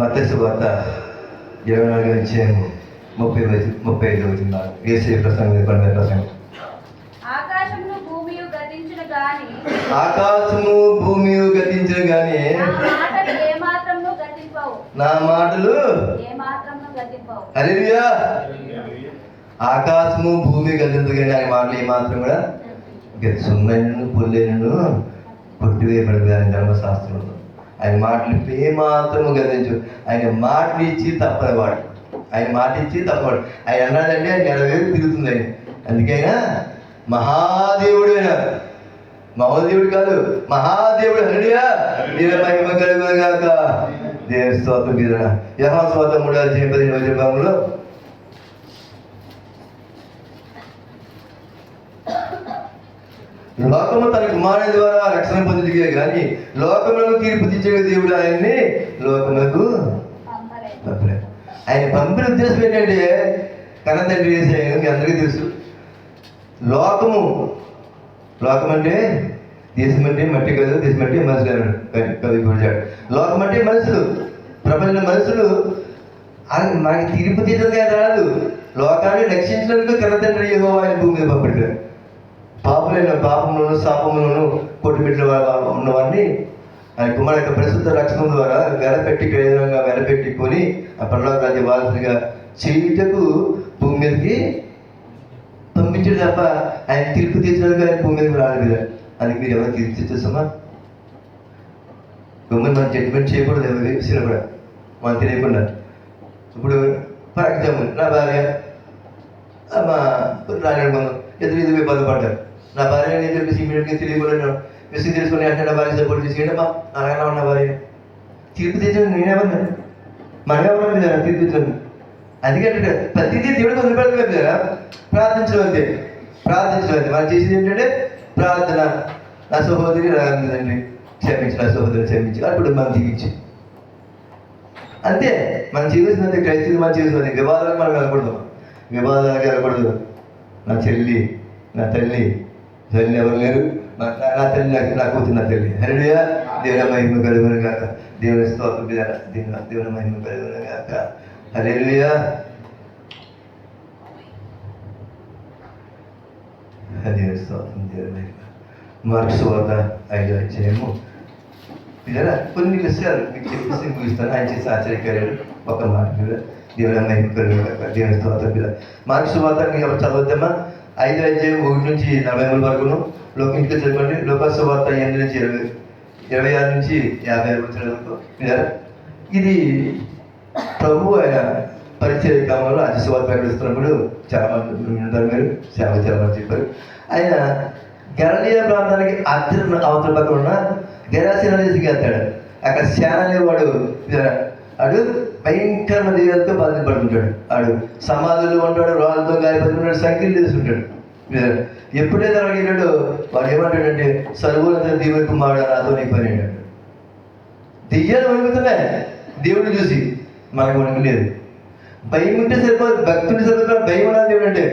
[SPEAKER 1] మత్తయి సువార్త 24వ అధ్యాయము 35 వచ్చింది. యేసు ప్రసంగం ప్రసంగం.
[SPEAKER 2] ఆకాశము భూమియు గతించును గాని
[SPEAKER 1] నా మాటలు హల్లెలూయా. ఆకాశము భూమి గతించు కానీ ఆయన మాటలు ఏమాత్రం కూడా సున్నను పొల్లెను కొట్టివేయబడదు అని ధర్మశాస్త్రంలో. ఆయన మాటలు ఏమాత్రము గతించు. ఆయన మాటలు ఇచ్చి తప్పనివాడు. ఆయన మాట ఇచ్చి తప్పవాడు. ఆయన అన్నాడంటే ఆయన నెరవేరు తిరుగుతుంది. ఆయన అందుకైనా మహాదేవుడు అయినారు. మామూలు దేవుడు కాదు, మహాదేవుడు. హల్లెలూయా. దేవుని మహిమ కలుగును గాక. దేవుని స్తోత్రం. యోహాను సువార్త 3:18
[SPEAKER 2] యోహాను
[SPEAKER 1] లోకము తన కుమారుని ద్వారా రక్షణ పొందిదిగే కానీ లోకములకు తీర్పు తీర్చే దేవుడు ఆయన్ని లోకములకు పంపలేదు. ఆయన పంపిన ఉద్దేశం ఏంటంటే కన్న తండ్రి యేసయ్య మీ అందరికీ తెలుసు. లోకం అంటే దేశం అంటే మట్టి కాదు, దేశం అంటే మనుషులు అన్నాడు కవి గుడిచాడు. లోకం అంటే మనుషులు, ప్రపంచ మనుషులు. మనకి తీర్పు తీర్చగా రాదు, లోకాన్ని రక్షించడానికి కన్న తండ్రి యెహోవా ఆయన భూమి మీద పంపాడు. పాపములను శాపములను కొట్టుబిడ్డల ఉన్నవాడిని ఆయన కుమారు యొక్క ప్రస్తుత రక్షణ ద్వారా వెలపెట్టుకొని ఆ పరలోక రాజ్య వారసుడిగా చేయుటకు భూమి మీదకి పంపించాడు తప్ప ఆయన తీర్పు తీర్చడానికి ఆయన భూమి మీదకి రాలేదు కదా. అది మీరు ఎవరు తీర్పు తీర్చేస్తామా? గమ్మని మనం జడ్జిమెంట్ చేయకూడదు ఎవరి విషయంలో కూడా మనం తెలియకుండా. ఇప్పుడు ఫర్ ఎగ్జాంపుల్ నా భార్య మా రాని ఎదురు ఇబ్బంది పడ్డారు. నా భార్య నేను చెప్పేసి ఇమీడియట్గా తెలియకుండా విషయం తెలుసుకుని అంటే నా భార్య సపోర్ట్ చేసి ఏంటమ్మా నాన్న ఉన్న భార్య తీర్పు తీర్చండి. నేనేమన్నా మనమేమన్నా కదా తీర్పు తీర్చండి. అందుకంటే ప్రతిదీ దేవుడికి వదిలిపెడతాం కదా. ప్రార్థించడం అంతే. మనం చేసేది ఏంటంటే ప్రార్థన. నా సహోదరి రాగండి క్షమించి, నా సహోదరిని క్షమించి, అప్పుడు మనం జీవించి అంతే. మనం చేయాల్సినంతే క్రైస్తవులు మనం చేయాల్సింది. వివాదాలకు మనం వెళ్ళకూడదు. నా చెల్లి నా తల్లి ఎవరు లేరు. నా తల్లి నా కూతురు నా తల్లి. హల్లెలూయా. దేవుని మహిమ కలుగును గాక. దేవుని స్తోత్రం దేవుని మహిమ కలుగును గాక. హల్లెలూయా. దేవుని స్తోత్రం దేవుని మహిమ. మార్క్స్ సువార్త 5వ అధ్యాయము ఇలా కొన్ని విషయాలు మీకు చెప్పేసి ముగిస్తాను. ఆయన చేసి ఆశ్చర్యకార్యాలు ఒక మాట మీద దేవుని మహిమ కలుగును గాక. దేవుని స్తోత్రం మీద మార్క్స్ సువార్త ఎవరు చదవద్దామా? 5వ అధ్యాయం 1 నుంచి 43 వరకును ఇంటికి చదవండి. లోకాసు వార్త 8 నుంచి 26 నుంచి 50 వరకు. ఇది ప్రభు ఆయన పరిచయ కాలంలో అతిశవార్త ప్రకటిస్తున్నప్పుడు చాలా మంది ఉంటారు. మీరు సేవ చేయమని చెప్పారు. ఆయన గలిలయ ప్రాంతానికి అవతల పక్కన ఉన్న గెరాసీన దేశంకి వెళ్తాడు. అక్కడ శాన అనేవాడు భయంకరమైన దెయ్యాలతో బాధపడుతుంటాడు. ఆడు సమాధులు ఉంటాడు, రాళ్ళతో గాయపడుతుంటాడు, సంఖ్యలు తెలుసుంటాడు. ఎప్పుడైతే అడిగినాడో వాడు ఏమంటాడంటే సర్వోన్నత దేవుని కుమారుడు నాతో నీ పని అంటాడు. దెయ్యాలు వణుకుతున్నాయి దేవుడు చూసి, మనకు వణుకు లేదు. భయం ఉంటే సరిపోదు, భక్తి ఉంటే సరిపోదు. భయం ఉన్నది దేవుడు అంటే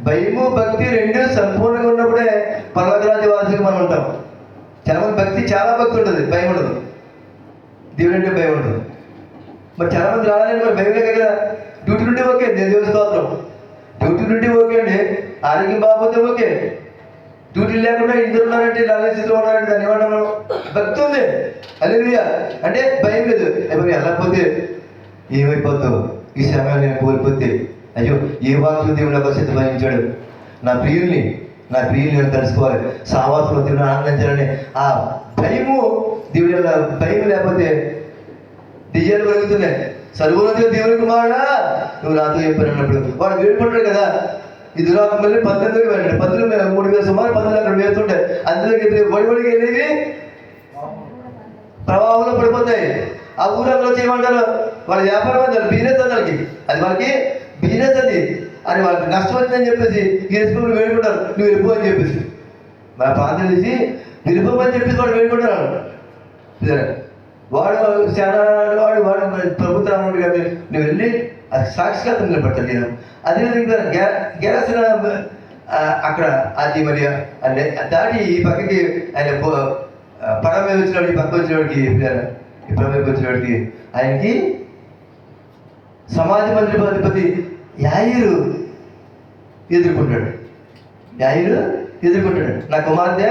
[SPEAKER 1] భయము భక్తి రెండు సంపూర్ణంగా ఉన్నప్పుడే పర్వత రాజ్య వారసుగా మనం ఉంటాం. చాలా మంది భక్తి చాలా భక్తి ఉంటుంది, భయం ఉండదు. దేవుడు అంటే భయం ఉండదు. మరి చాలా మంది రావాలంటే మరి భయం లేక కదా. డ్యూటీ నుండి ఓకే, దేవుని స్తోత్రం. డ్యూటీ నుండి ఓకే అండి, ఆరోగ్యం బాగోతే ఓకే. డ్యూటీ లేకుండా ఇద్దరు ఉన్నారంటే నలభై స్థితిలో ఉన్నారంటే దాన్ని ఏమన్నా భక్తి ఉంది. హల్లెలూయా. అంటే భయం లేదు. ఇప్పుడు వెళ్ళకపోతే ఏమైపోతావు, ఈ సమయాన్ని నేను కోల్పోతే అయ్యో ఏ వాక్యం దేవుడు నాకు సిద్ధపరించాడు. నా ప్రియుల్ని నేను తెలుసుకోవాలి, సావాసంలో దేవుడు ఆనందించాలని ఆ భయము దేవుడి భయం లేకపోతే దెయ్యాలు కలుగుతున్నాయి. సర్వోన్నత దేవుని కుమారుడా నువ్వు నాతో ఏం పని అన్నప్పుడు వాడు వేడుకుంటాడు కదా. ఈ దురాత్మ మళ్ళీ 19కి వెళ్ళాడు. 3,000 సుమారు 19 అక్కడ వేస్తుంటాయి. అందులోకి వడివడికి వెళ్ళేవి ప్రవాహంలో పడిపోతాయి. ఆ ఊరంలో చేయమంటారు వాళ్ళ వ్యాపారం అంటారు, బిజినెస్ అందరికి అది వాళ్ళకి బిజినెస్ అది వాళ్ళకి నష్టం వచ్చిందని చెప్పేసి ఈ రెస్పాన్స్ వేడుకుంటారు, నువ్వు వెళ్ళిపో అని చెప్పేసి. మన ప్రాంతం చేసి వెళ్ళిపోమని చెప్పేసి వాడు వేడుకుంటారు. వాడు చాలా వాడు ప్రభుత్వం కానీ నువ్వు వెళ్ళి అది సాక్షిగా నిలబడతాడు. నేను అదేవిధంగా గ్యారసిన అక్కడ అది మరి అంటే దాటి ఈ పక్కకి ఆయన పడవ మీద వచ్చినవాడికి పక్క వచ్చినవాడికి ఈ పడవ వచ్చినవాడికి ఆయనకి సమాజ మంత్రి అధిపతి యాయిరు ఎదుర్కొంటాడు. నా కుమార్తె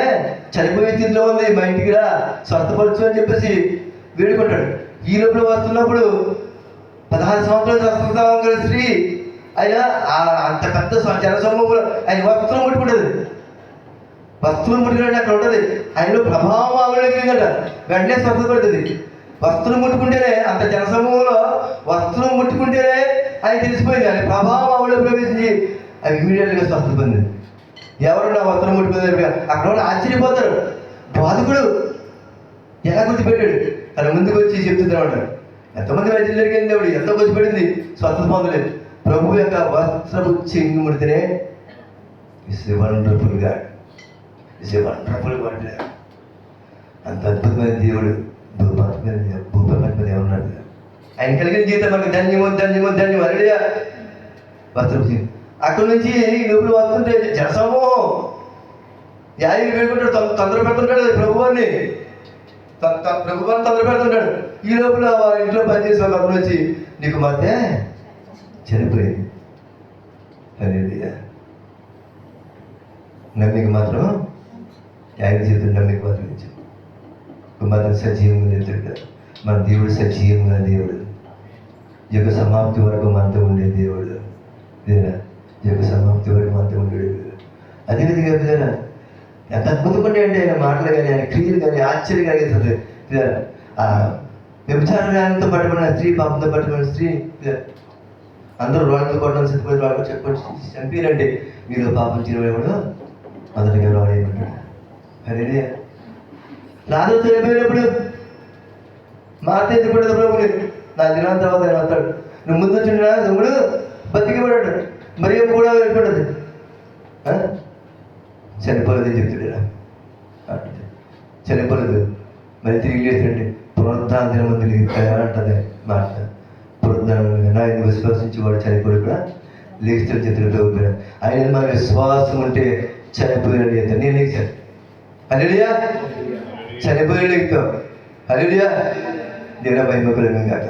[SPEAKER 1] చనిపోయే స్థితిలో ఉంది, మా ఇంటికి రా స్వస్థపరచు అని చెప్పేసి వేడుకుంటాడు. ఈ లోపల వస్తున్నప్పుడు 16 సంవత్సరాలు స్వస్థత స్త్రీ ఆయన అంత పెద్ద జనసమూహంలో ఆయన వస్త్రం ముట్టుకుంటుంది. వస్త్రం ముట్టుకున్నాడు అక్కడ ఉంటుంది. ఆయనలో ప్రభావం ఆవిడట వెంటనే స్వస్థపడుతుంది. వస్త్రం ముట్టుకుంటేనే అంత జనసమూహంలో వస్త్రం ముట్టుకుంటేనే ఆయన తెలిసిపోయింది. ఆయన ప్రభావం ఆవిడలో ప్రవేశించి అది ఇమీడియట్గా స్వస్థపడింది. ఎవరు నా వస్త్రం ముట్టుకుంది అక్కడ వాళ్ళు ఆశ్చర్యపోతారు. బాధకుడు ఎలా గుర్తుపెట్టాడు, తన ముందుకు వచ్చి చెప్తున్నాడు. ఎంతమంది వైద్యులు జరిగింది, ఆవిడ ఎంతో గుర్తుపెట్టింది, స్వస్థత పొందలేదు. ప్రభు యొక్క వస్త్రపు చెంగు ముడితేనే is wonderful God. Is a wonderful word. అంత అద్భుతమైన దేవుడు భూప్రపంచం మీద ఉన్నాడు. ఆయన కలిగిన జీవితం మనకు ధన్యమో ధన్యమో ధన్యం అరడియా వస్త్రం. అక్కడి నుంచి ఈ లోపల వస్తుంటే జనసమూహం యాయి వేడుకుంటాడు, తొందర పెడుతుంటాడు ప్రభువాన్ని తొందర పెడుతుంటాడు. ఈ లోపల వాళ్ళ ఇంట్లో పనిచేసే వాళ్ళు అప్పుడు వచ్చి నీకు మధ్య చనిపోయింది అనేది నమ్మిక మాత్రం యాగి చేతుడు నమ్మిక మాత్రం ఇచ్చాడు. మాత్రం సజీవంగా ఎత్తాడు. మన దేవుడు సజీవంగా దేవుడు, యుగ సమాప్తి వరకు మనతో ఉండే దేవుడు. ఇదేనా యుగ సమాప్తి వరకు మనతో ఉండేది. అదేవిధంగా ఇదేనా ఎంత అద్భుతంగా అంటే ఆయన మాటలు కానీ ఆయన క్రియలు కానీ ఆశ్చర్యం కలిగిస్తుంది. ఆ వ్యభిచారంతో పట్టుకున్న స్త్రీ, పాపంతో పట్టుకున్న స్త్రీ, అందరూ రోడ్లతో కొట్టడం సిద్ధపడి వాళ్ళు చెప్పి చంపారంటే మీరు పాపం చేయడం మొదటిగా రాడేయమంటాడు. అదే రాజు చనిపోయినప్పుడు మాట ఎత్తుకుంటుంది ప్రభుని, నా దినాల తర్వాత ఆయన వస్తాడు, నువ్వు ముందు వచ్చిన తమ్ముడు బతికిపడాడు, మరి కూడా వెళ్ళిపడ్డది చనిపోలేదని చెప్తాడు. చనిపోలేదు మరి తిరిగి లేదండి పునరుద్ధాన దినం మంది అంటుంది మాట. పునరుద్ధానం ఆయన విశ్వాసించి వాడు చనిపోయి కూడా లేస్తాడు చేతులు ప్రభుత్వం. ఆయన మన విశ్వాసం ఉంటే చనిపోయినట్టు చేస్తాను. నేను లేచాను హల్లెలూయా, చనిపోయిన లేస్తాం హల్లెలూయా. దేవుని మహిమకరంగా కాక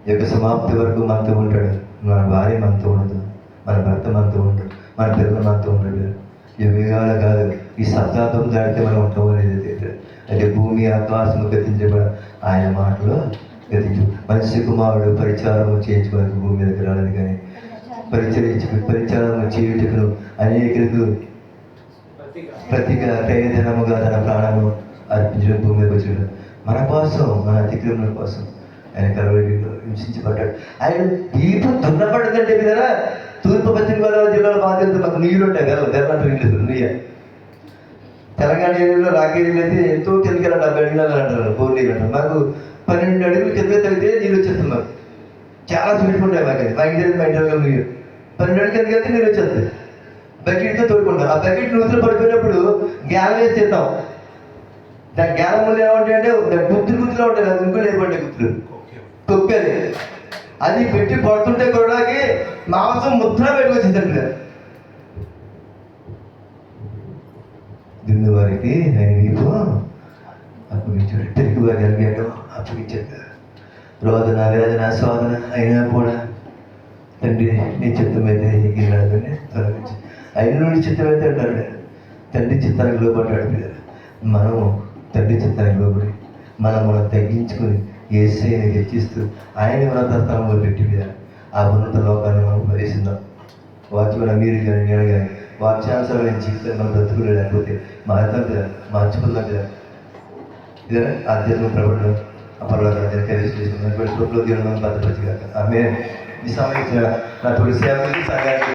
[SPEAKER 1] యొక్క సమాప్తి వరకు మనతో ఉంటాడు. మన భార్య మనతో ఉండదు, మన భర్త మనతో ఉంటాడు, మన పిల్లలు మనతో ఉంటాడు. యుగాల కాదు, ఈ శతాబ్దం దాటితే మనం ఉంటాం అనేది అంటే భూమి ఆకాశం గతించబడ ఆయన మాటలో గతించు. మనిషి కుమారుడు పరిచారము చేయించుకోవడానికి భూమి మీదకి రాలేదు, కానీ పరిచారము చేయుటకును అనేకులకు ప్రతిగా ప్రయోజనముగా తన ప్రాణము అర్పించడం భూమి మీదకి వచ్చాడు. మన కోసం, మన అతిక్రమణ కోసం ఆయన కలవరిలో హింసించబడ్డాడు. ఆయన దీపు దున్నపడ్డదంటే కదా. తూర్పు పశ్చిమ గోదావరి జిల్లాలో బాధ్యత మాకు నీళ్ళు ఉంటాయి కదా, తెల్లంటారు నీళ్ళు నీయ. తెలంగాణ ఏరియాలో రాకేరీలు అయితే ఎంతో కిందకెళ్ళండి, 70 అడుగులు అంటారు, బోర్ నీళ్ళు అంటారు. మాకు 12 అడుగులు కింద తగ్గితే నీళ్ళు వచ్చేస్తుంది. మాకు చాలా స్వీట్ ఉంటాయి. మాకు మా ఇంటి నీళ్ళు 12 అడుగులు కిందకి వెళ్తే నీళ్ళు వచ్చేస్తుంది. బకెట్తో తోడుకుంటాం. ఆ బకెట్ నూతులు పడిపోయినప్పుడు గ్యాలం వేసి తింటాం. దాని గ్యాలం ముందు ఏమంటాయంటే గుత్తులు గుత్తులు ఉంటాయి, అది ఇంకో లేకుంటే గుత్తులు తొక్కది. అది పెట్టి పడుతుంటే కొరడానికి మాంసం ముద్ర పెట్టుకొచ్చేదండి. దిండు వారికి ఆయన నీకు అప్పగించాడు, తిరిగి వారికి అడిగాడు అప్పగించాడు. రోదన వేదన శోధన అయినా కూడా తండ్రి నీ చిత్తమైతే ఎగిరినాడని తొలగించి ఆయన నుండి చిత్తమైతే అంటాడు. తండ్రి చిత్తానికి లోపడ్డాడు. మనం తండ్రి చిత్తానికి లోపడి మనం తగ్గించుకుని యేసయ్యని హెచ్చిస్తూ ఆయన ఉన్నతస్థానంలో పెట్టి మీద ఆ ఉన్నత లోకాన్ని మనం ప్రవేశిద్దాం. వాక్యమైన మీరు కానీ నేను కానీ వాక్యానుసారమైన జీవితం మనం బ్రతుకులు లేకపోతే మార్చుకుందాం కదా. ఇదే ఆధ్యాత్మిక ప్రబడడం అపర్వాదాన్ని కలిసి భద్రపరిచి కాక ఆమె ఈ సమయం నా తొలి సేవకి సంఘానికి